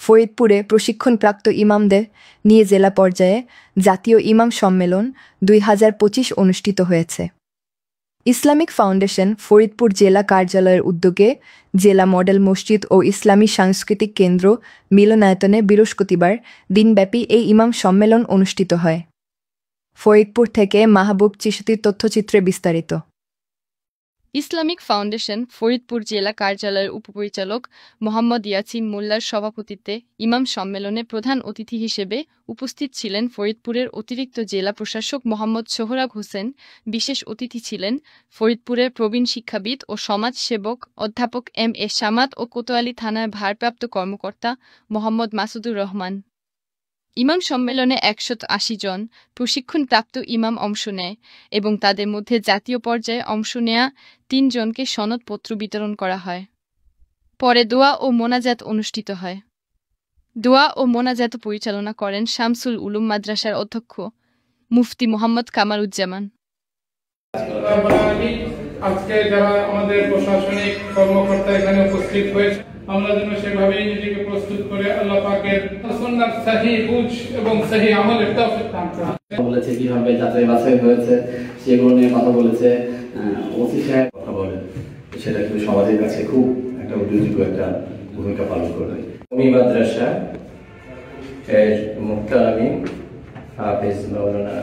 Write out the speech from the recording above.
ফরিদপুরে প্রশিক্ষণপ্রাপ্ত ইমামদের নিয়ে জেলা পর্যায়ে জাতীয় ইমাম সম্মেলন 2025 অনুষ্ঠিত হয়েছে। ইসলামিক ফাউন্ডেশন ফরিদপুর জেলা কার্যালয়ের উদ্যোগে জেলা মডেল মসজিদ ও ইসলামী সাংস্কৃতিক কেন্দ্র মিলনায়তনে বৃহস্পতিবার দিনব্যাপী এই ইমাম সম্মেলন অনুষ্ঠিত হয়। ফরিদপুর থেকে মাহবুব চিশতির তথ্যচিত্রে বিস্তারিত। ইসলামিক ফাউন্ডেশন ফরিদপুর জেলা কার্যালয়ের উপপরিচালক মোহাম্মদ ইয়াসিন মোল্লার সভাপতিত্বে ইমাম সম্মেলনে প্রধান অতিথি হিসেবে উপস্থিত ছিলেন ফরিদপুরের অতিরিক্ত জেলা প্রশাসক মোহাম্মদ সোহরাব হোসেন। বিশেষ অতিথি ছিলেন ফরিদপুরের প্রবীণ শিক্ষাবিদ ও সমাজ সেবক অধ্যাপক এম.এ. সামাদ ও কোতোয়ালি থানার ভারপ্রাপ্ত কর্মকর্তা মোহাম্মদ মাসুদুর রহমান। ইমাম সম্মেলনে 180 জন প্রশিক্ষণপ্রাপ্ত ইমাম অংশ নেয় এবং তাদের মধ্যে জাতীয় পর্যায়ে অংশ নেয়া 3 জনকে সনদপত্র বিতরণ করা হয়। পরে দোয়া ও মোনাজাত অনুষ্ঠিত হয়। দোয়া ও মোনাজাত পরিচালনা করেন শামসুল উলুম মাদ্রাসার অধ্যক্ষ মুফতি মোহাম্মদ কামারুজ্জামান। আজকে যারা আমাদের প্রশাসনিক কর্মকর্তা এখানে উপস্থিত হয়েছে, আমরা যেন সেভাবেই নিজেকে প্রস্তুত করে আল্লাহ পাকের সুন্নাত সহিহ বুঝ এবং সহিহ আমলের তৌফিক দান করুন। বলেছে কিভাবে যাচাই বাছাই হয়েছে সেগুলো নিয়ে কথা বলেছে, ওসি সাহেব কথা বলেন, সেটা কিন্তু সমাজের কাছে খুব একটা উল্লেখযোগ্য একটা ভূমিকা পালন করবে। কওমি মাদ্রাসা এর মুফতি আমিন হাফেজ মাওলানা